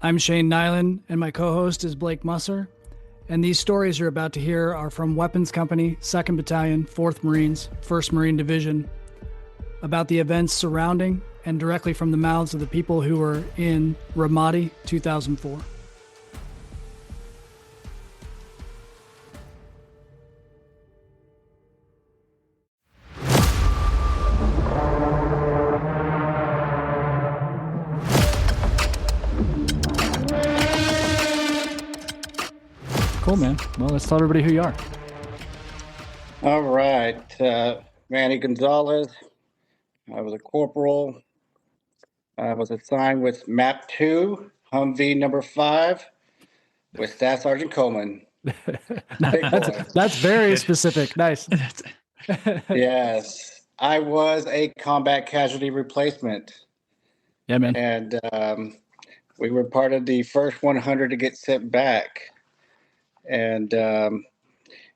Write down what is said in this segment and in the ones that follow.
I'm Shane Nyland, and my co host is Blake Musser. And these stories you're about to hear are from Weapons Company, 2nd Battalion, 4th Marines, 1st Marine Division, about the events surrounding and directly from the mouths of the people who were in Ramadi 2004. Cool, man. Well, let's tell everybody who you are. All right. Manny Gonzalez. I was a corporal. I was assigned with MAP 2, Humvee number 5, with Staff Sergeant Coleman. That's very specific. Nice. Yes. I was a combat casualty replacement. Yeah, man. And we were part of the first 100 to get sent back. And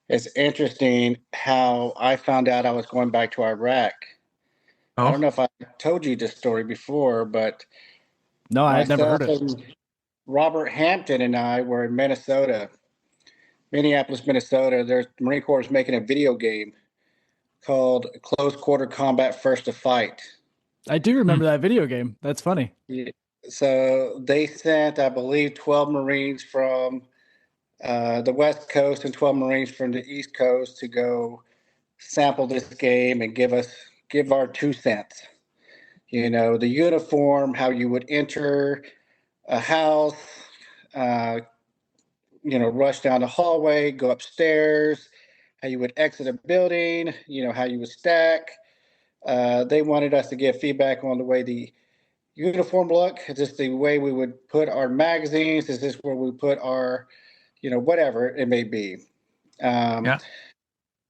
it's interesting how I found out I was going back to Iraq. I don't know if I told you this story before, but no, I had never heard it. Robert Hampton and I were in Minnesota, Minneapolis, Minnesota. The Marine Corps is making a video game called Close Quarter Combat First to Fight. I do remember that video game. That's funny. Yeah. So they sent, I believe, 12 Marines from the West Coast and 12 Marines from the East Coast to go sample this game and give our 2 cents. You know, the uniform, how you would enter a house, rush down the hallway, go upstairs, how you would exit a building, how you would stack. They wanted us to give feedback on the way the uniform look, just the way we would put our magazines. Is this where we put our, whatever it may be. That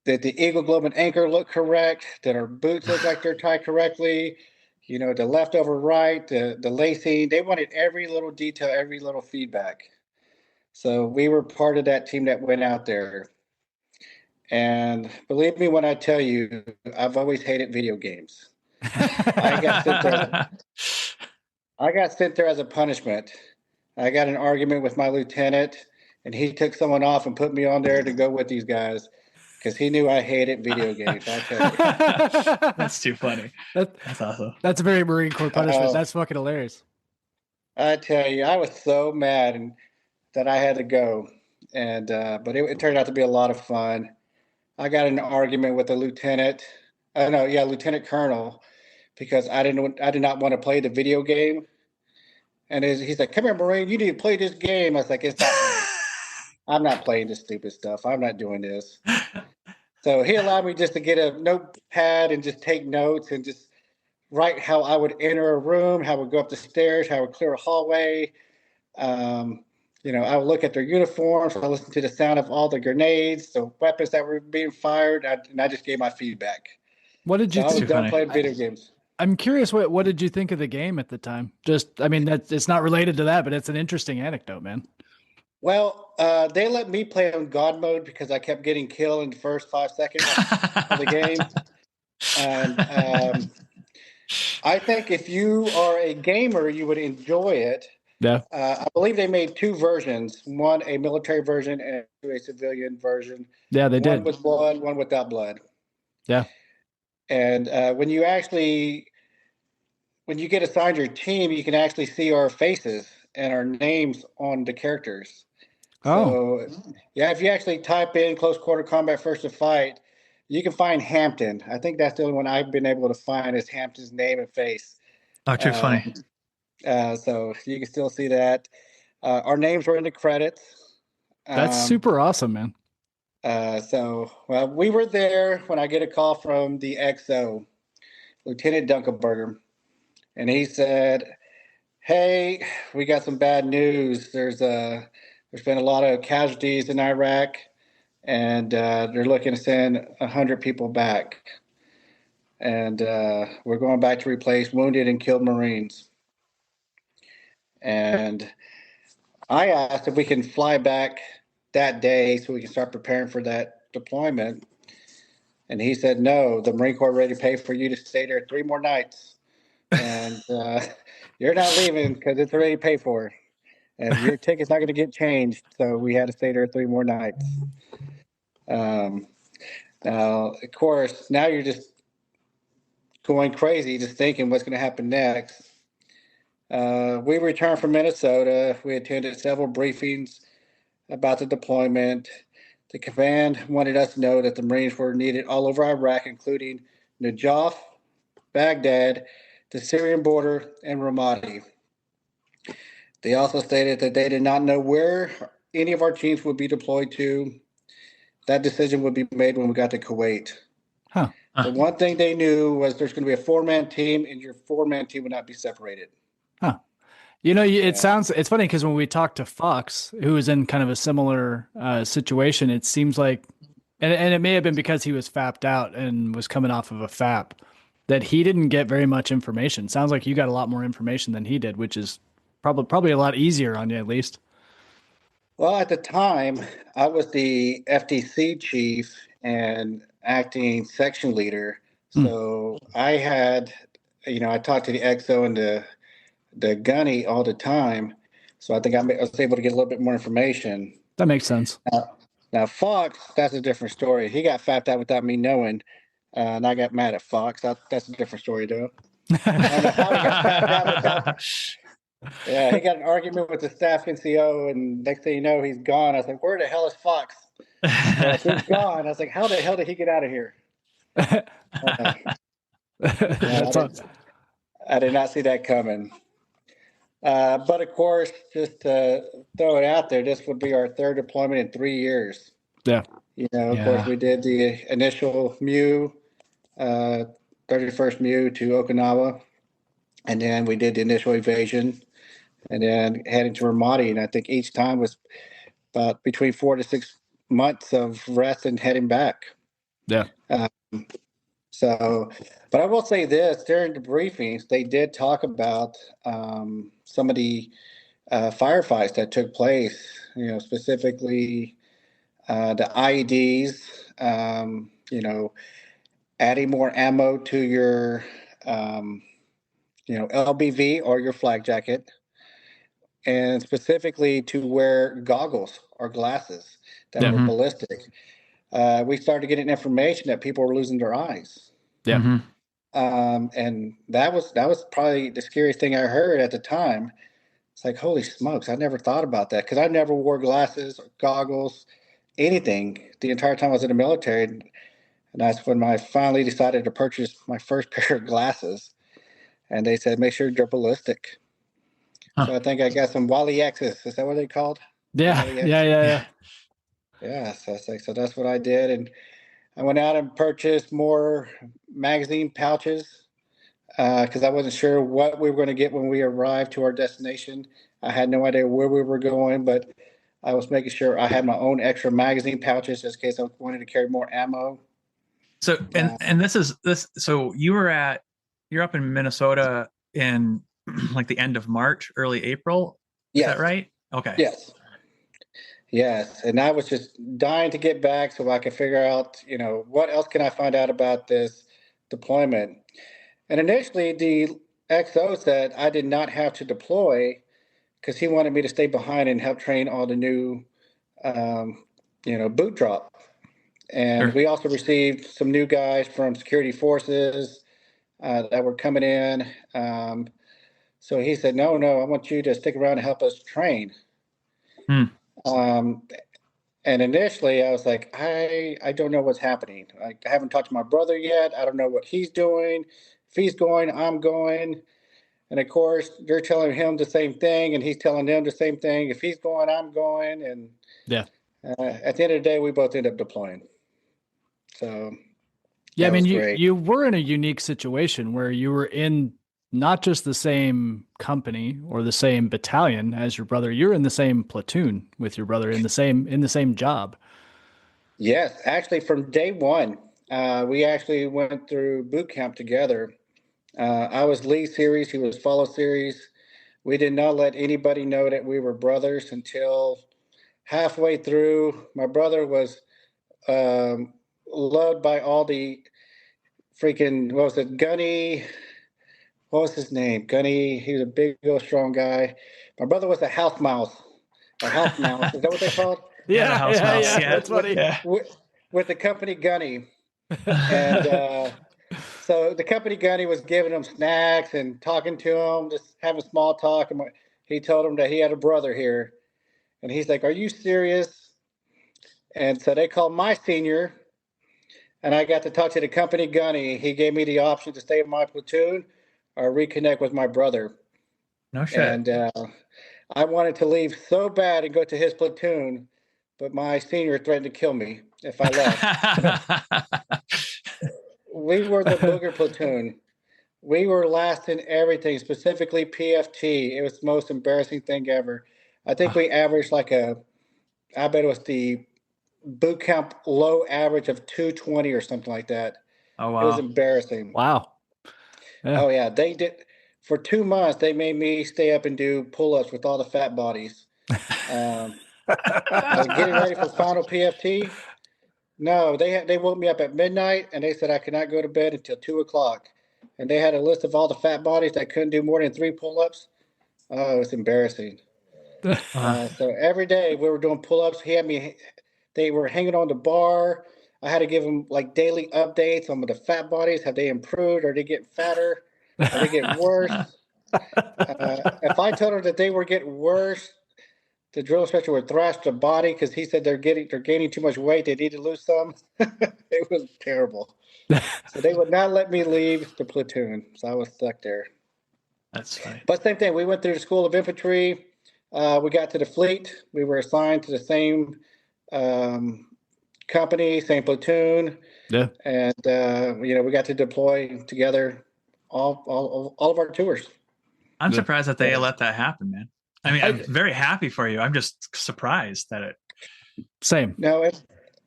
the eagle globe and anchor look correct, that our boots look like they're tied correctly, the left over right, the lacing. They wanted every little detail, every little feedback. So we were part of that team that went out there. And believe me when I tell you, I've always hated video games. I got sent there as a punishment. I got an argument with my lieutenant, and he took someone off and put me on there to go with these guys because he knew I hated video games. I tell you. That's too funny. That's awesome. That's a very Marine Corps punishment. That's fucking hilarious. I tell you, I was so mad that I had to go, but it turned out to be a lot of fun. I got in an argument with a lieutenant colonel, because I did not want to play the video game. And he's like, "Come here, Marine, you need to play this game." I was like, "It's not I'm not playing this stupid stuff. I'm not doing this." So he allowed me just to get a notepad and just take notes and just write how I would enter a room, how I would go up the stairs, how I would clear a hallway. I would look at their uniforms. I listened to the sound of all the grenades, the weapons that were being fired, and I just gave my feedback. What did you think? I was done playing video games. I'm curious, what did you think of the game at the time? It's not related to that, but it's an interesting anecdote, man. Well, they let me play on God mode because I kept getting killed in the first 5 seconds of the game. And I think if you are a gamer, you would enjoy it. Yeah. I believe they made 2 versions, one a military version and a civilian version. Yeah, they did. One with blood, one without blood. Yeah. And when you get assigned your team, you can actually see our faces and our names on the characters. Oh. So, yeah, if you actually type in Close Quarter Combat First to Fight, you can find Hampton. I think that's the only one I've been able to find is Hampton's name and face. Oh, too funny. So you can still see that. Our names were in the credits. That's super awesome, man. We were there when I get a call from the XO, Lieutenant Dunkelberger, and he said, "Hey, we got some bad news. There's been a lot of casualties in Iraq, and they're looking to send 100 people back. And we're going back to replace wounded and killed Marines." And I asked if we can fly back that day so we can start preparing for that deployment. And he said, "No, the Marine Corps ready to pay for you to stay there 3 more nights. And you're not leaving because it's already paid for." and your ticket's not going to get changed. So we had to stay there 3 more nights. Now, of course, now you're just going crazy, just thinking what's going to happen next. We returned from Minnesota. We attended several briefings about the deployment. The command wanted us to know that the Marines were needed all over Iraq, including Najaf, Baghdad, the Syrian border, and Ramadi. They also stated that they did not know where any of our teams would be deployed to. That decision would be made when we got to Kuwait. Huh. The one thing they knew was there's going to be a 4-man team, and your 4-man team would not be separated. Huh. It's funny because when we talked to Fox, who was in kind of a similar situation, it seems like, and it may have been because he was fapped out and was coming off of a FAP, that he didn't get very much information. Sounds like you got a lot more information than he did, which is probably a lot easier on you, at least. Well, at the time, I was the FTC chief and acting section leader. So I had, I talked to the XO and the gunny all the time. So I think I was able to get a little bit more information. That makes sense. Now Fox, that's a different story. He got fapped out without me knowing. And I got mad at Fox. That's a different story, though. I don't know how he got fapped out without. Yeah, he got an argument with the staff NCO, and next thing you know, he's gone. I was like, where the hell is Fox? He's gone. I was like, how the hell did he get out of here? I did not see that coming. But of course, just to throw it out there, this would be our 3rd deployment in 3 years. Yeah. Of course, we did the initial MEU, 31st MEU to Okinawa, and then we did the initial evasion, and then heading to Ramadi. And I think each time was about between 4 to 6 months of rest and heading back. Yeah. But I will say this, during the briefings, they did talk about some of the firefights that took place, specifically the IEDs, adding more ammo to your, LBV or your flak jacket, and specifically to wear goggles or glasses that were ballistic. We started getting information that people were losing their eyes. Yeah. And that was probably the scariest thing I heard at the time. It's like, holy smokes, I never thought about that because I never wore glasses or goggles, anything the entire time I was in the military. And that's when I finally decided to purchase my first pair of glasses. And they said, make sure you're ballistic. Huh. So I think I got some Wally X's. Is that what they called? Yeah. Yeah. Yeah. So that's what I did. And I went out and purchased more magazine pouches because I wasn't sure what we were going to get when we arrived to our destination. I had no idea where we were going, but I was making sure I had my own extra magazine pouches just in case I wanted to carry more ammo. So, and this. So you're up in Minnesota in like the end of March, early April. Is that right? Okay. Yes. And I was just dying to get back so I could figure out, what else can I find out about this deployment? And initially the XO said I did not have to deploy because he wanted me to stay behind and help train all the new, boot drop. And we also received some new guys from security forces that were coming in. So he said, no, I want you to stick around and help us train. And initially I was like, I don't know what's happening. I haven't talked to my brother yet. I don't know what he's doing. If he's going, I'm going. And of course, they're telling him the same thing, and he's telling them the same thing. If he's going, I'm going. And at the end of the day, we both end up deploying. So yeah, I mean, you were in a unique situation where you were in not just the same company or the same battalion as your brother. You're in the same platoon with your brother in the same job. Yes, actually, from day one, we actually went through boot camp together. I was lead series, he was follow series. We did not let anybody know that we were brothers until halfway through. My brother was loved by all the freaking, gunny, what was his name? Gunny. He was a big, old, strong guy. My brother was a house mouse. Or house mouse. Is that what they called? Yeah, the house mouse. Yeah, that's funny. With the company Gunny. And so the company Gunny was giving him snacks and talking to him, just having small talk. And he told him that he had a brother here. And he's like, "Are you serious?" And so they called my senior, and I got to talk to the company Gunny. He gave me the option to stay in my platoon or reconnect with my brother. No shit. And I wanted to leave so bad and go to his platoon, but my senior threatened to kill me if I left. We were the booger platoon. We were last in everything, specifically PFT. It was the most embarrassing thing ever. I think we averaged I bet it was the boot camp low average of 220 or something like that. Oh, wow. It was embarrassing. Wow. Yeah. Oh, yeah. They did. For 2 months, they made me stay up and do pull-ups with all the fat bodies. I was getting ready for final PFT. No, they woke me up at midnight, and they said I could not go to bed until 2 o'clock. And they had a list of all the fat bodies that couldn't do more than 3 pull-ups. Oh, it was embarrassing. So every day we were doing pull-ups. They were hanging on the bar. I had to give them daily updates on the fat bodies. Have they improved? Are they getting fatter? Are they getting worse? If I told them that they were getting worse, the drill instructor would thrash the body because he said they're gaining too much weight. They need to lose some. It was terrible. So they would not let me leave the platoon. So I was stuck there. That's funny. But same thing. We went through the School of Infantry. We got to the fleet. We were assigned to the same company, same platoon. Yeah. And, we got to deploy together all of our tours. I'm surprised that they let that happen, man. I mean, I'm very happy for you. I'm just surprised that it. Same. No,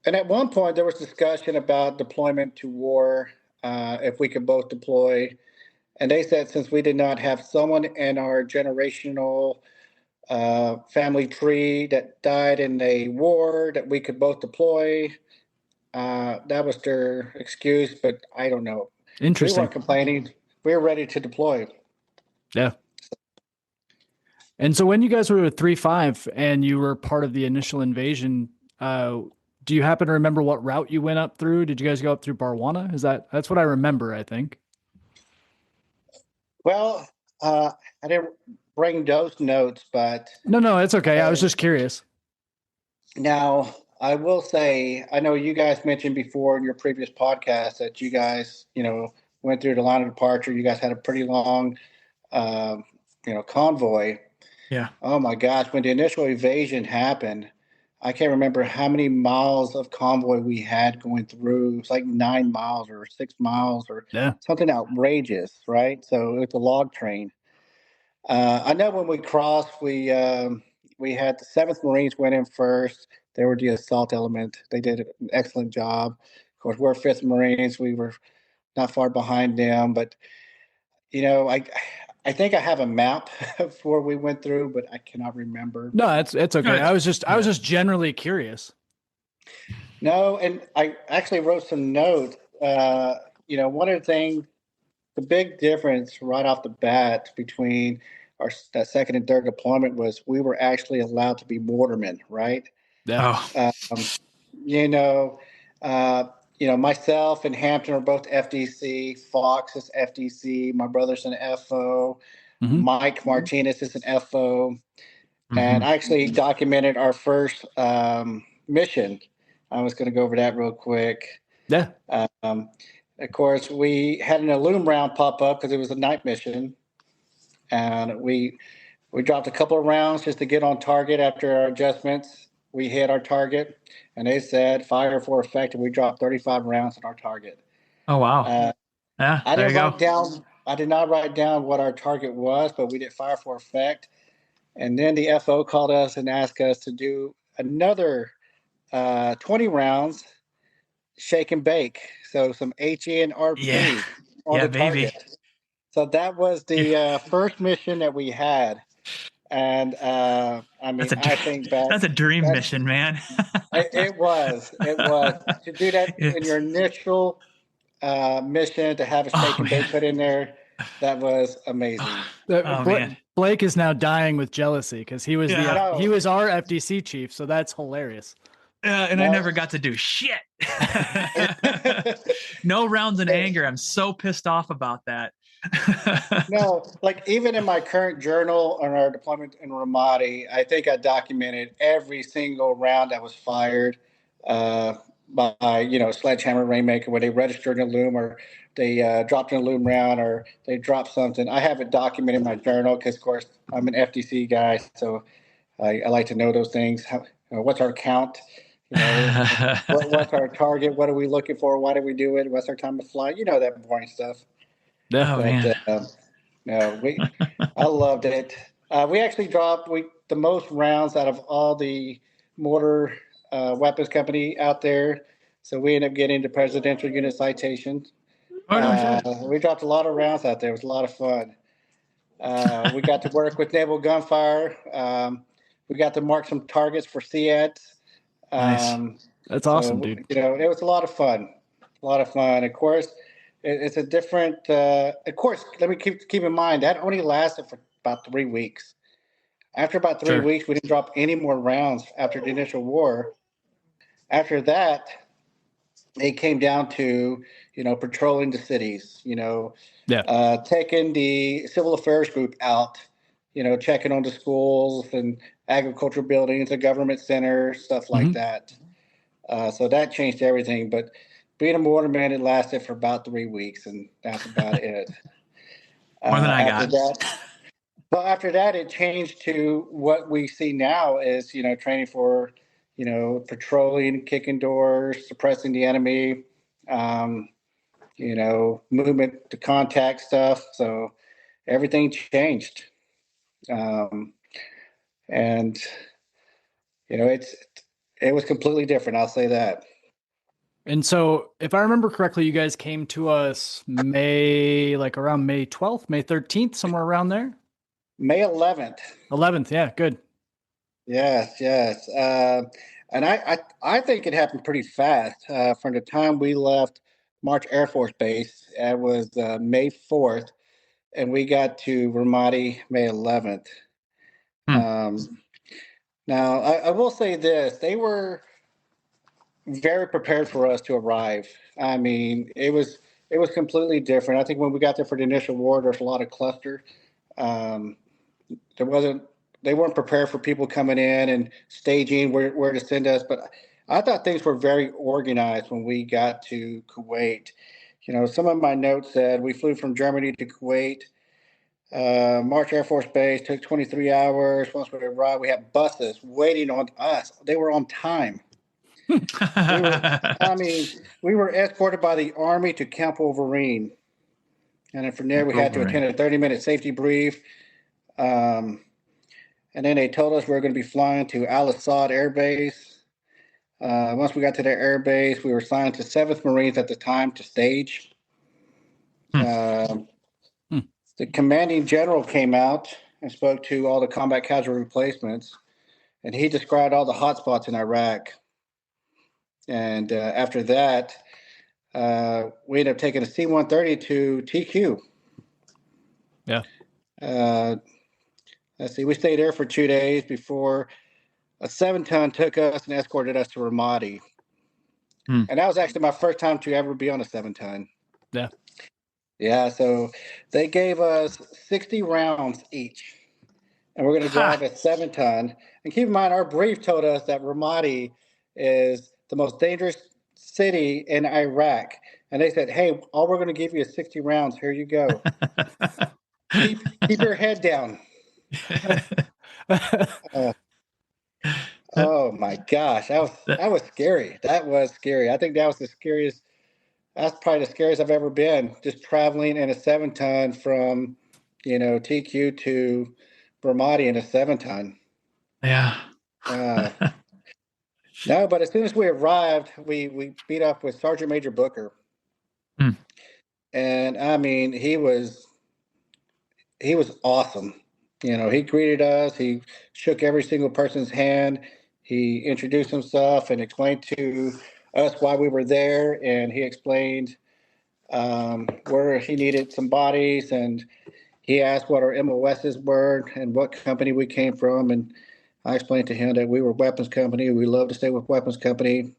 and at one point there was discussion about deployment to war, if we could both deploy. And they said since we did not have someone in our generational family tree that died in a war that we could both deploy. That was their excuse, but I don't know. Interesting. We weren't complaining. We were ready to deploy. Yeah. And so when you guys were with 3-5 and you were part of the initial invasion, do you happen to remember what route you went up through? Did you guys go up through Barwana? That's what I remember, I think. Well, I didn't bring those notes, but no, it's okay. I was just curious. Now, I will say, I know you guys mentioned before in your previous podcast that you guys, went through the line of departure. You guys had a pretty long, convoy. Yeah. Oh my gosh. When the initial invasion happened, I can't remember how many miles of convoy we had going through. It's like 9 miles or 6 miles or something outrageous, right? So it's a log train. I know when we crossed, we had the 7th Marines went in first. They were the assault element. They did an excellent job. Of course, we're 5th Marines. We were not far behind them, but I think I have a map of where we went through, but I cannot remember. No, it's okay. I was just generally curious. No, and I actually wrote some notes. One of the things, the big difference right off the bat between that second and third deployment was we were actually allowed to be mortarmen, right? Yeah. Myself and Hampton are both FDC. Fox is FDC. My brother's an FO. Mm-hmm. Mike Martinez is an FO. Mm-hmm. And I actually documented our first mission. I was going to go over that real quick. Yeah. Of course, we had an aluminum round pop up because it was a night mission. And we dropped a couple of rounds just to get on target after our adjustments. We hit our target, and they said fire for effect, and we dropped 35 rounds on our target. Oh, wow. I did not write down what our target was, but we did fire for effect. And then the FO called us and asked us to do another 20 rounds, shake and bake. So some HE and RP on the target. Baby. So that was the first mission that we had. And I think that's a dream mission, man. It was to do that in your initial mission, to have a shake and bake put in there. That was amazing. Man. Blake is now dying with jealousy because he was he was our FDC chief, so that's hilarious. And I never got to do shit. No rounds in anger. I'm so pissed off about that. No, like even in my current journal on our deployment in Ramadi, I think I documented every single round that was fired by sledgehammer rainmaker, where they registered in a loom or they dropped in a loom round or they dropped something. I have it documented in my journal because, of course, I'm an FDC guy, so I like to know those things. What's our count? What's our target? What are we looking for? Why do we do it? What's our time to fly? That boring stuff. Oh, man. No, I loved it. We actually dropped the most rounds out of all the mortar weapons company out there. So we ended up getting the presidential unit citation. We dropped a lot of rounds out there. It was a lot of fun. We got to work with naval gunfire. We got to mark some targets for SEAT. Nice. That's awesome, dude. It was a lot of fun. A lot of fun. Of course, it's a different. Of course, let me keep in mind that only lasted for about 3 weeks. After about 3 weeks, we didn't drop any more rounds after the initial war. After that, it came down to patrolling the cities. Taking the civil affairs group out. Checking on the schools and agricultural buildings, the government centers, stuff like that. So that changed everything. But being a mortarman, it lasted for about 3 weeks, and that's about it. More than I got. But after that, it changed to what we see now is, training for, patrolling, kicking doors, suppressing the enemy, movement to contact stuff. So everything changed. And it was completely different. I'll say that. And so, if I remember correctly, you guys came to us around May 12th, May 13th, somewhere around there. May 11th. 11th, yeah, good. Yes. And I think it happened pretty fast. From the time we left March Air Force Base, it was May 4th, and we got to Ramadi May 11th. Now, I will say this. They were very prepared for us to arrive. I mean, it was completely different. I think when we got there for the initial war, there's a lot of cluster. They weren't prepared for people coming in and staging where to send us. But I thought things were very organized when we got to Kuwait. Some of my notes said we flew from Germany to Kuwait. March Air Force Base took 23 hours. Once we arrived, we had buses waiting on us. They were on time. We were escorted by the Army to Camp Wolverine. And then from there, we had to attend a 30-minute safety brief. And then they told us we were going to be flying to Al Assad Air Base. Once we got to their air base, we were assigned to 7th Marines at the time to stage. The commanding general came out and spoke to all the combat casualty replacements, and he described all the hotspots in Iraq. And after that, we ended up taking a C-130 to TQ. Yeah. Let's see, we stayed there for 2 days before a 7-ton took us and escorted us to Ramadi. And that was actually my first time to ever be on a 7-ton. Yeah. Yeah, so they gave us 60 rounds each, and we're going to drive a 7-ton. And keep in mind, our brief told us that Ramadi is the most dangerous city in Iraq. And they said, hey, all we're going to give you is 60 rounds. Here you go. keep your head down. Oh, my gosh. That was scary. That was scary. I think that was the scariest. That's probably the scariest I've ever been, just traveling in a 7-ton from, TQ to Ramadi in a 7-ton. Yeah. No, but as soon as we arrived, we beat up with Sergeant Major Booker. And I mean, he was awesome. He greeted us. He shook every single person's hand. He introduced himself and explained to us why we were there. And he explained where he needed some bodies, and he asked what our MOSs were and what company we came from, and I explained to him that we were weapons company. We love to stay with weapons company,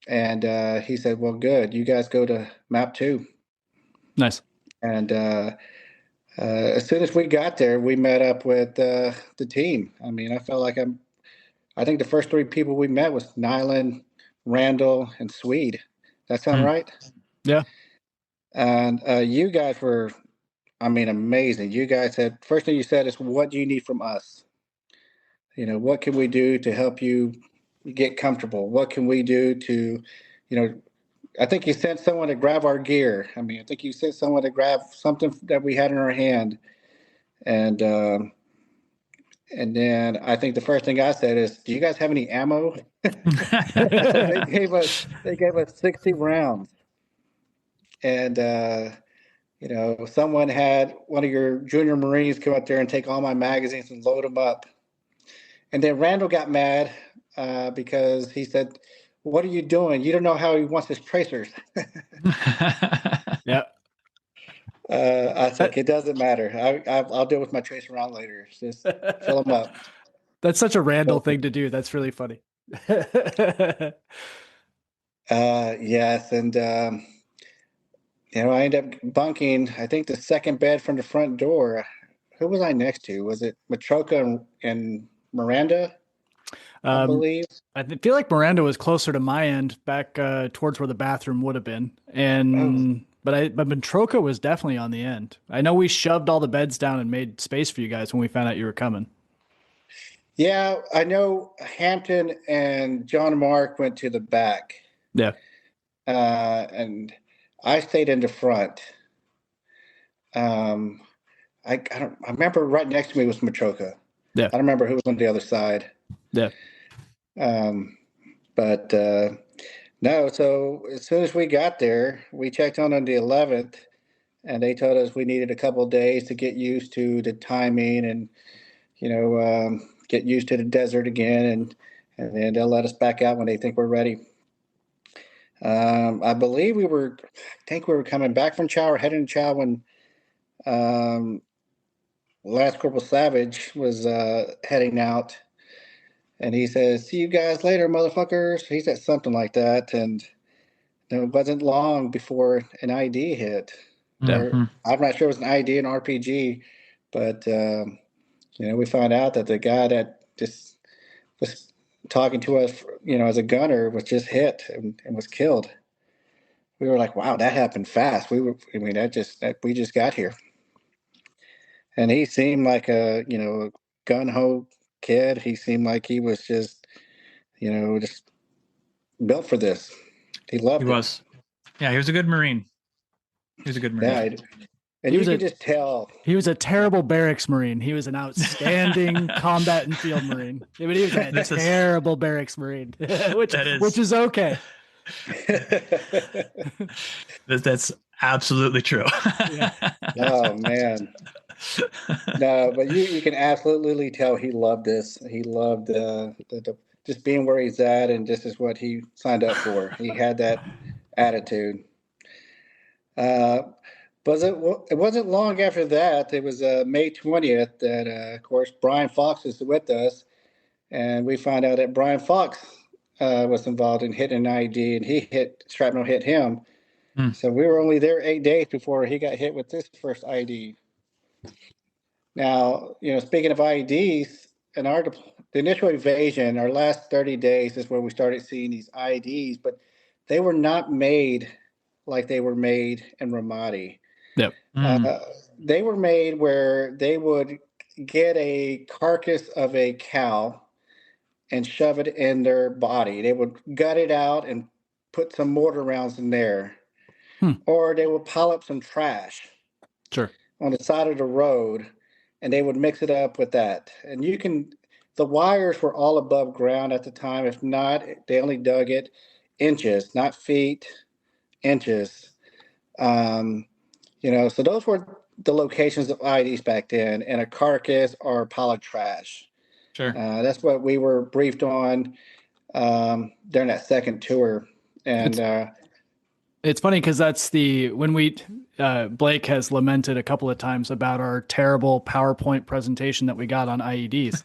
and he said, "Well, good. You guys go to map 2." Nice. And as soon as we got there, we met up with the team. I mean, I felt like I think the first 3 people we met was Nyland, Randall, and Swede. That sound right? Yeah. And you guys were, I mean, amazing. You guys said, first thing you said is, "What do you need from us? What can we do to help you get comfortable? What can we do to, I think you sent someone to grab our gear. I mean, I think you sent someone to grab something that we had in our hand. And then I think the first thing I said is, "Do you guys have any ammo?" they gave us 60 rounds. And someone had one of your junior Marines come up there and take all my magazines and load them up. And then Randall got mad because he said, "What are you doing? You don't know how he wants his tracers." Yeah. I said, "It doesn't matter. I'll deal with my tracer round later. Just fill them up." That's such a Randall thing to do. That's really funny. Yes, and I ended up bunking, I think, the second bed from the front door. Who was I next to? Was it Matroka and Miranda? I believe. I feel like Miranda was closer to my end, back towards where the bathroom would have been, and but Matroka was definitely on the end. I know we shoved all the beds down and made space for you guys when we found out you were coming. Yeah, I know Hampton and John Mark went to the back. Yeah. And I stayed in the front. I remember right next to me was Matroka. Yeah. I don't remember who was on the other side. Yeah. But no, so as soon as we got there, we checked on the 11th, and they told us we needed a couple of days to get used to the timing and, get used to the desert again, and then they'll let us back out when they think we're ready. I believe we were coming back from Chow or heading to Chow when Last Corporal Savage was heading out, and he says, "See you guys later, motherfuckers." He said something like that, and it wasn't long before an ID hit. Mm-hmm. I'm not sure it was an ID, an RPG, but we found out that the guy that just was talking to us, as a gunner, was just hit and was killed. We were like, "Wow, that happened fast." We just got here. And he seemed like a gun-ho kid. He seemed like he was just just built for this. He loved it. He was. Yeah, he was a good Marine. He was a good Marine. Yeah, and you could just tell. He was a terrible barracks Marine. He was an outstanding combat and field Marine. But he was a terrible barracks Marine, which is okay. That's absolutely true. Yeah. Oh man. No, but you can absolutely tell he loved this. He loved the just being where he's at, and this is what he signed up for. He had that attitude. But it wasn't long after that. It was May 20th that, of course, Brian Fox was with us, and we found out that Brian Fox was involved in hitting an ID, and shrapnel hit him. So we were only there 8 days before he got hit with this first ID. Now, speaking of IEDs, in the initial invasion, our last 30 days is where we started seeing these IEDs, but they were not made like they were made in Ramadi. Yep. They were made where they would get a carcass of a cow and shove it in their body. They would gut it out and put some mortar rounds in there. Or they would pile up some trash on the side of the road, and they would mix it up with that. And the wires were all above ground at the time. If not, they only dug it inches, not feet, inches. So those were the locations of IEDs back then, and a carcass or a pile of trash. Sure. That's what we were briefed on during that second tour. And It's funny because that's when Blake has lamented a couple of times about our terrible PowerPoint presentation that we got on IEDs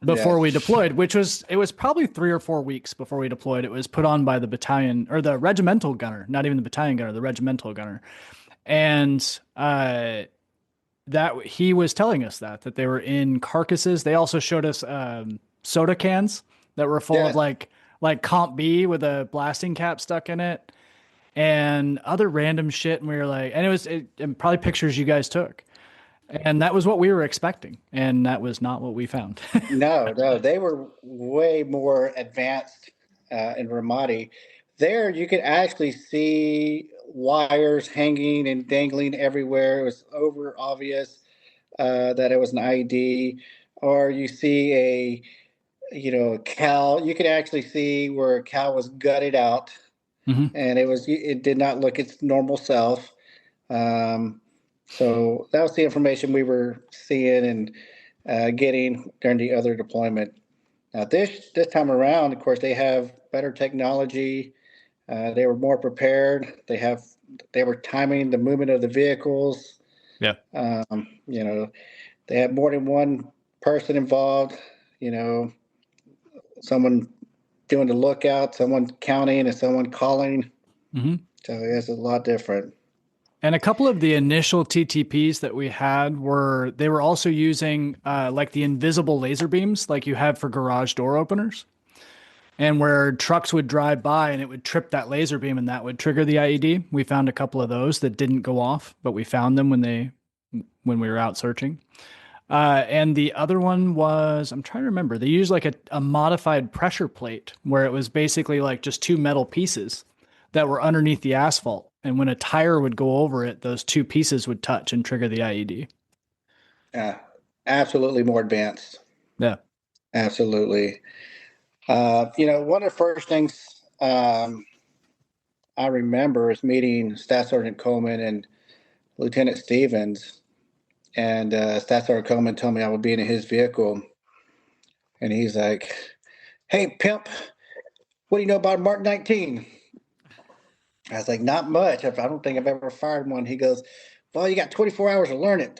before we deployed, it was probably 3 or 4 weeks before we deployed. It was put on by the battalion or the regimental gunner, not even the battalion gunner, the regimental gunner. And that he was telling us that they were in carcasses. They also showed us soda cans that were full of like Comp B with a blasting cap stuck in it and other random shit. And we were like, and and probably pictures you guys took. And that was what we were expecting. And that was not what we found. No, they were way more advanced in Ramadi. There, you could actually see wires hanging and dangling everywhere. It was over obvious that it was an IED. Or you see a cow. You could actually see where a cow was gutted out, and it did not look its normal self. So that was the information we were seeing and getting during the other deployment. Now this time around, of course, they have better technology. They were more prepared. They were timing the movement of the vehicles. Yeah. They had more than one person involved. Someone doing the lookout, someone counting, and someone calling. So it's a lot different. And a couple of the initial TTPs that we had they were also using like the invisible laser beams like you have for garage door openers. And where trucks would drive by and it would trip that laser beam and that would trigger the IED. We found a couple of those that didn't go off, but we found them when we were out searching. And the other one was, I'm trying to remember, they used like a modified pressure plate where it was basically like just two metal pieces that were underneath the asphalt. And when a tire would go over it, those two pieces would touch and trigger the IED. Yeah, absolutely more advanced. Yeah. Absolutely. One of the first things I remember is meeting Staff Sergeant Coleman and Lieutenant Stevens. And Staff Sergeant Coleman told me I would be in his vehicle. And he's like, "Hey, pimp, what do you know about Mark 19? I was like, "Not much. I don't think I've ever fired one." He goes, "Well, you got 24 hours to learn it."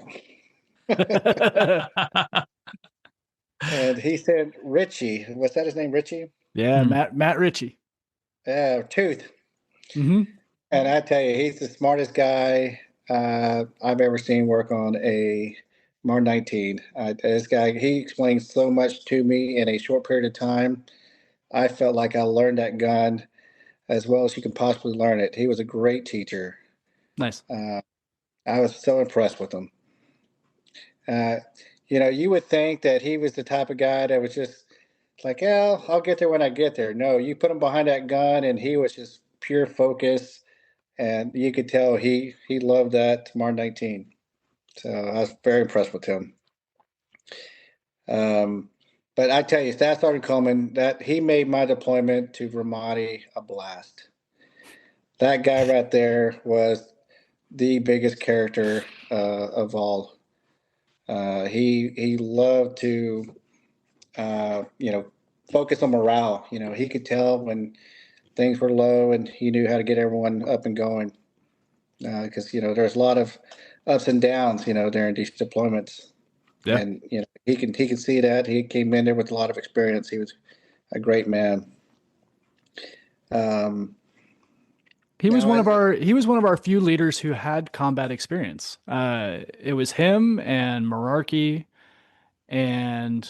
And he said, "Ritchie, was that his name, Ritchie?" Yeah, Matt Ritchie. Yeah, Tooth. And I tell you, he's the smartest guy I've ever seen work on a Mar 19. This guy, he explains so much to me in a short period of time. I felt like I learned that gun as well as you can possibly learn it. He was a great teacher. Nice. I was so impressed with him. You would think that he was the type of guy that was just like, "Yeah, I'll get there when I get there." No, you put him behind that gun, and he was just pure focus, and you could tell he loved that Mar 19. So I was very impressed with him. But I tell you, Staff Sergeant Coleman, that he made my deployment to Ramadi a blast. That guy right there was the biggest character of all. He loved to, focus on morale. He could tell when things were low, and he knew how to get everyone up and going. Because there's a lot of ups and downs, during these deployments. Yeah. And he can see that. He came in there with a lot of experience. He was a great man. He was one of our few leaders who had combat experience. It was him and Merarkey and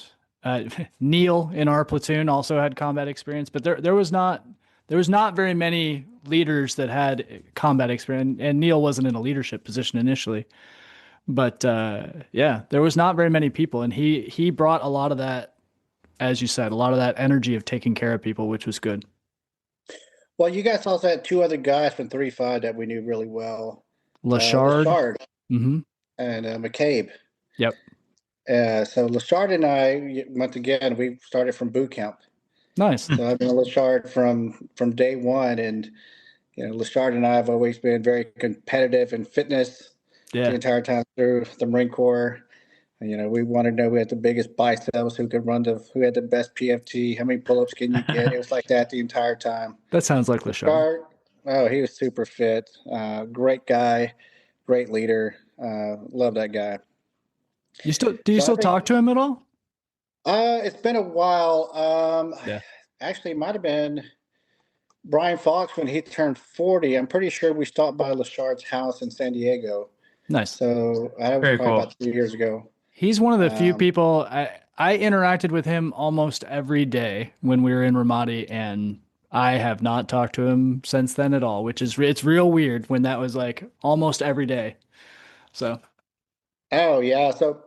Neil in our platoon also had combat experience, but there was not very many leaders that had combat experience, and Neil wasn't in a leadership position initially. But there was not very many people, and he brought a lot of that, as you said, a lot of that energy of taking care of people, which was good. Well, you guys also had two other guys from 3-5 that we knew really well. Lashard. And McCabe. Yep. So Lashard and I, once again, we started from boot camp. Nice. So I've been Lashard from day one, and Lashard and I have always been very competitive in fitness the entire time through the Marine Corps. We wanted to know who had the biggest biceps, who had the best PFT, how many pull-ups can you get? It was like that the entire time. That sounds like Lashard. Oh, he was super fit. Great guy, great leader. Love that guy. Do you still talk to him at all? It's been a while. Yeah. Actually, it might have been Brian Fox when he turned 40. I'm pretty sure we stopped by Lashard's house in San Diego. Nice. So that was Very probably cool. about 2 years ago. He's one of the few people I interacted with him almost every day when we were in Ramadi, and I have not talked to him since then at all, which is it's real weird when that was like almost every day. So. Oh yeah. So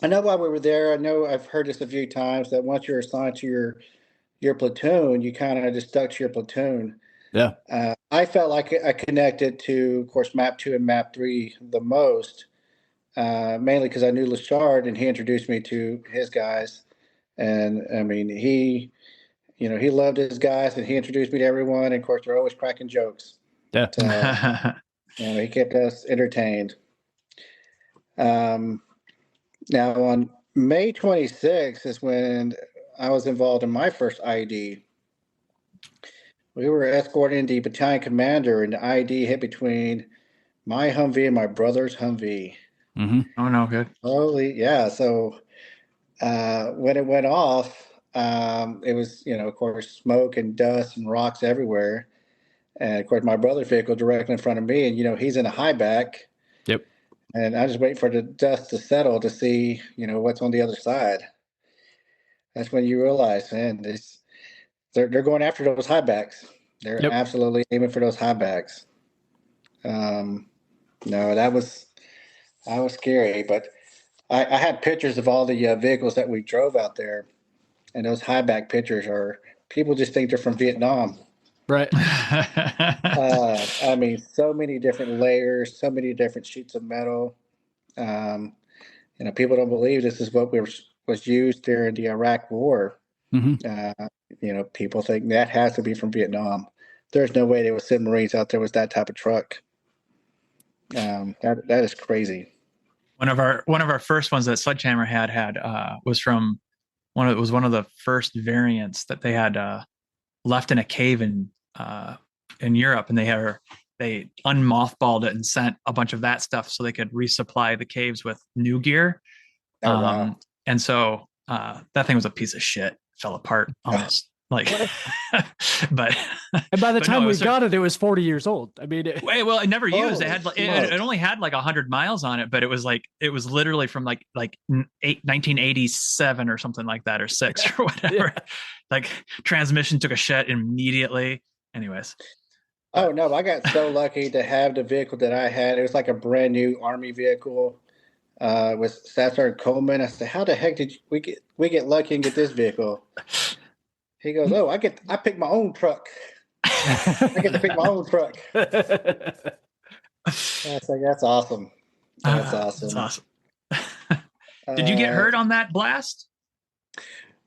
I know while we were there, I know I've heard this a few times that once you're assigned to your platoon, you kind of just stuck to your platoon. Yeah. I felt like I connected to, of course, Map 2 and Map 3 the most, mainly because I knew Lashard and he introduced me to his guys. And I mean, he loved his guys and he introduced me to everyone. And of course, they're always cracking jokes. Yeah. So, he kept us entertained. Now, on May 26th is when I was involved in my first IED. We were escorting the battalion commander, and the IED hit between my Humvee and my brother's Humvee. Mm-hmm. Oh no, good. Holy, yeah. So when it went off, it was, of course, smoke and dust and rocks everywhere. And of course, my brother's vehicle directly in front of me, and he's in a high back. Yep. And I just wait for the dust to settle to see, what's on the other side. That's when you realize, man, they're going after those high backs. They're absolutely aiming for those high backs. No, that was scary. But I had pictures of all the vehicles that we drove out there, and those high back pictures are people just think they're from Vietnam. Right. I mean, so many different layers, so many different sheets of metal. People don't believe this is what was used during the Iraq War. Mm-hmm. People think that has to be from Vietnam. There's no way there was send Marines out there with that type of truck. That is crazy. One of our first ones that Sledgehammer had was from one of the first variants that they had left in a cave in Europe, and they unmothballed it and sent a bunch of that stuff so they could resupply the caves with new gear. Oh, wow. And so that thing was a piece of shit. Fell apart almost. But and by the time we got it, it was 40 years old. I mean, it never used. It only had like 100 miles on it, but it was literally from like 1987 or something like that, or 6 or whatever. Yeah. Like transmission took a shit immediately. Anyways. Oh no, I got so lucky to have the vehicle that I had. It was like a brand new Army vehicle with Ritchie and Coleman. I said, "How the heck did we get lucky and get this vehicle?" He goes, "Oh, I pick my own truck. I get to pick my own truck." I was like, "That's awesome. That's awesome. That's awesome." Did you get hurt on that blast?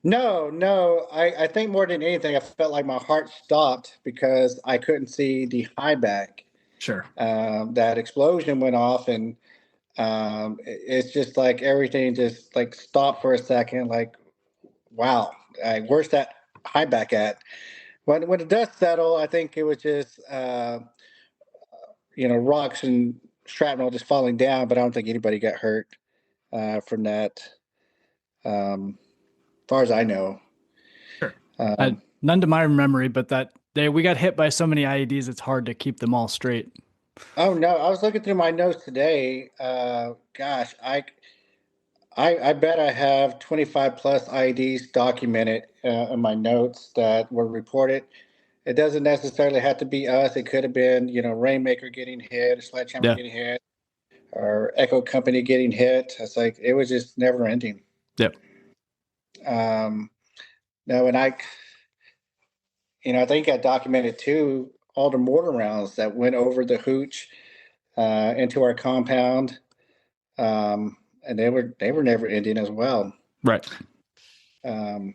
No. I think more than anything, I felt like my heart stopped because I couldn't see the high back. Sure. That explosion went off, and it's just like everything just like stopped for a second. Like, wow, where's that high back at? When the dust settled, I think it was just rocks and shrapnel just falling down, but I don't think anybody got hurt from that. As far as I know. Sure. None to my memory, but that day we got hit by so many IEDs, it's hard to keep them all straight. Oh no, I was looking through my notes today. Gosh, I bet I have 25 plus IEDs documented in my notes that were reported. It doesn't necessarily have to be us. It could have been, Rainmaker getting hit, Sledgehammer getting hit, or Echo Company getting hit. It's like it was just never ending. Yep. No, and I think I documented too all the mortar rounds that went over the hooch into our compound, and they were never ending as well. Right. Yeah,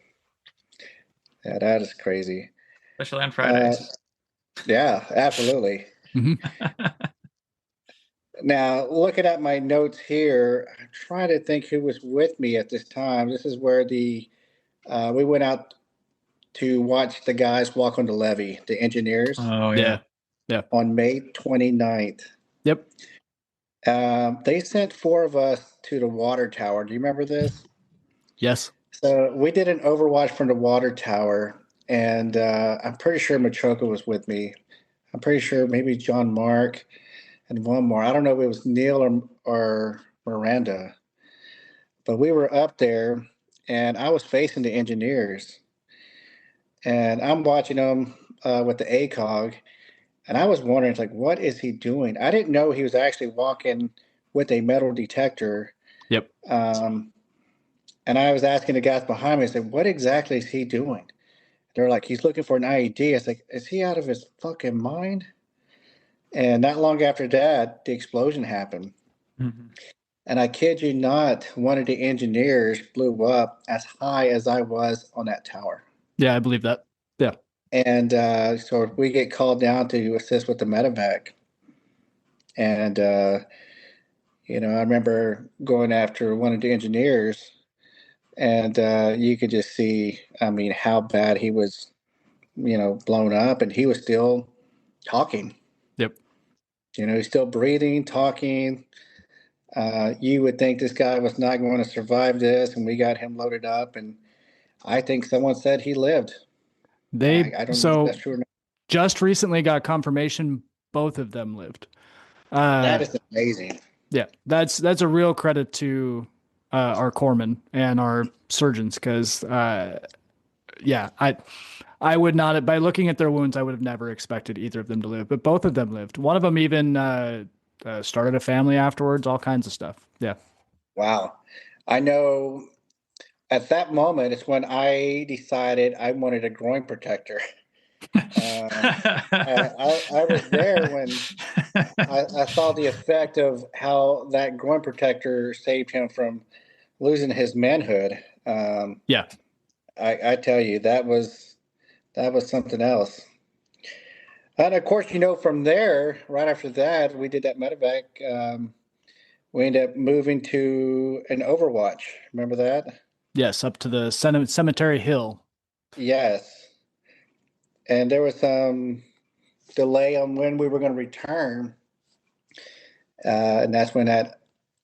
that is crazy. Especially on Fridays. Yeah, absolutely. Mm-hmm. Now, looking at my notes here, I'm trying to think who was with me at this time. This is where we went out to watch the guys walk on the levee, the engineers. Oh, yeah. Yeah. On May 29th. Yep. They sent 4 of us to the water tower. Do you remember this? Yes. So we did an overwatch from the water tower, and I'm pretty sure Machoka was with me. I'm pretty sure maybe John Mark and one more. I don't know if it was Neil or Miranda, but we were up there, and I was facing the engineers, and I'm watching them with the ACOG, and I was wondering, like, what is he doing? I didn't know he was actually walking with a metal detector. Yep. And I was asking the guys behind me, I said, what exactly is he doing? They're like, he's looking for an IED. It's like, is he out of his fucking mind? And not long after that, the explosion happened. Mm-hmm. And I kid you not, one of the engineers blew up as high as I was on that tower. Yeah, I believe that. Yeah. And so we get called down to assist with the medevac. And, I remember going after one of the engineers, and you could just see, I mean, how bad he was, blown up, and he was still talking. Yep. He's still breathing, talking. You would think this guy was not going to survive this, and we got him loaded up, and I think someone said he lived. I don't know if that's true or not. Just recently got confirmation both of them lived. That is amazing. Yeah, that's a real credit to our corpsmen and our surgeons, because I would not have, by looking at their wounds, I would have never expected either of them to live, but both of them lived. One of them even started a family afterwards, all kinds of stuff. Yeah. Wow. I know at that moment, it's when I decided I wanted a groin protector. I was there when I saw the effect of how that groin protector saved him from losing his manhood. Yeah. I tell you, that was something else. And of course, from there, right after that, we did that medevac. We ended up moving to an overwatch. Remember that? Yes, up to the cemetery hill. Yes. And there was some delay on when we were going to return. And that's when that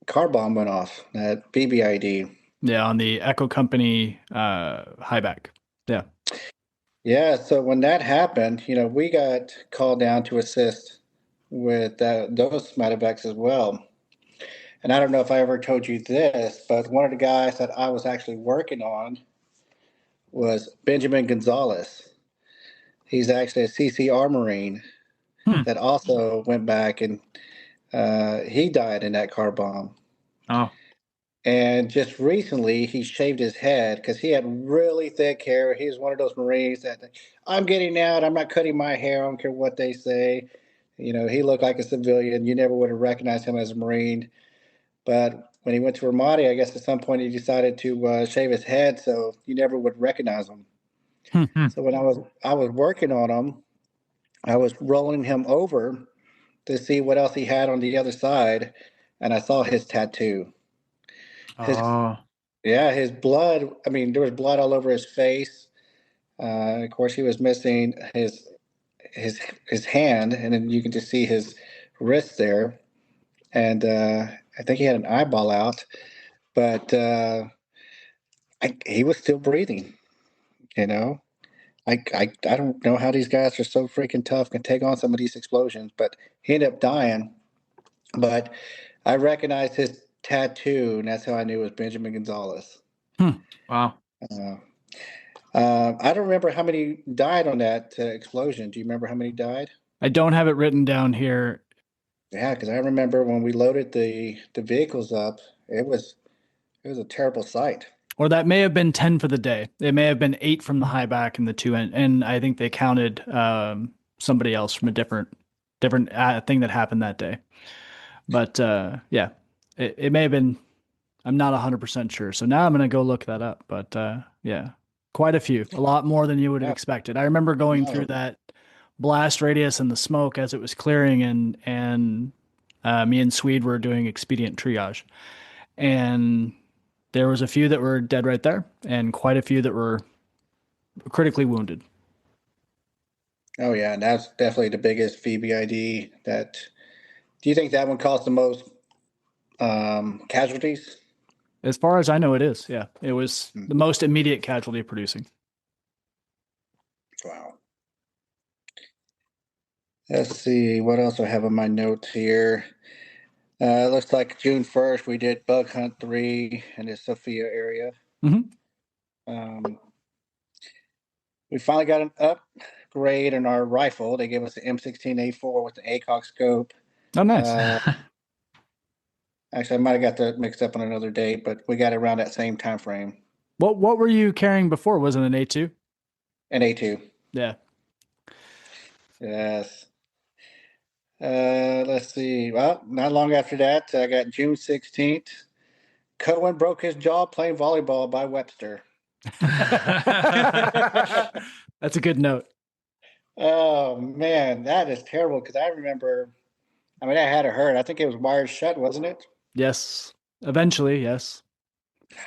car bomb went off, that VBIED. Yeah, on the Echo Company high back. Yeah. Yeah, so when that happened, we got called down to assist with those medevacs as well. And I don't know if I ever told you this, but one of the guys that I was actually working on was Benjamin Gonzalez. He's actually a CCR Marine that also went back, and he died in that car bomb. Oh. And just recently, he shaved his head because he had really thick hair. He was one of those Marines that, I'm getting out. I'm not cutting my hair. I don't care what they say. He looked like a civilian. You never would have recognized him as a Marine. But when he went to Ramadi, I guess at some point he decided to shave his head, so you never would recognize him. So when I was working on him, I was rolling him over to see what else he had on the other side, and I saw his tattoo. His blood. I mean, there was blood all over his face. Of course, he was missing his hand, and then you can just see his wrist there. And I think he had an eyeball out, but he was still breathing. I don't know how these guys are so freaking tough, can take on some of these explosions, but he ended up dying. But I recognized his tattoo, and that's how I knew it was Benjamin Gonzalez. Wow. I don't remember how many died on that explosion. Do you remember how many died? I don't have it written down here. Yeah, because I remember when we loaded the vehicles up, it was a terrible sight. Or that may have been 10 for the day. It may have been 8 from the high back and the 2 and I think they counted somebody else from a different thing that happened that day. But yeah, it may have been. I'm not 100% sure. So now I'm going to go look that up. But yeah, quite a few, a lot more than you would have expected. I remember going through that blast radius and the smoke as it was clearing, and me and Swede were doing expedient triage, and there was a few that were dead right there, and quite a few that were critically wounded. Oh yeah, and that's definitely the biggest VBID. That do you think that one caused the most casualties? As far as I know, it is. Yeah, it was Hmm. the most immediate casualty producing. Wow. Let's see what else I have on my notes here. Looks like June 1st we did bug hunt 3 in the Sophia area. Mm-hmm. Um, we finally got an upgrade in our rifle. They gave us the M16A4 with the ACOG scope. Oh, nice. Actually, I might have got that mixed up on another date, but we got it around that same time frame. What were you carrying before? Was it an A2? An A2. Yeah. Yes. Let's see. Well, not long after that, I got June 16th. Cohen broke his jaw playing volleyball by Webster. That's a good note. Oh man, that is terrible because I remember. I mean, I had it hurt. I think it was wired shut, wasn't it? Yes. Eventually, yes. God,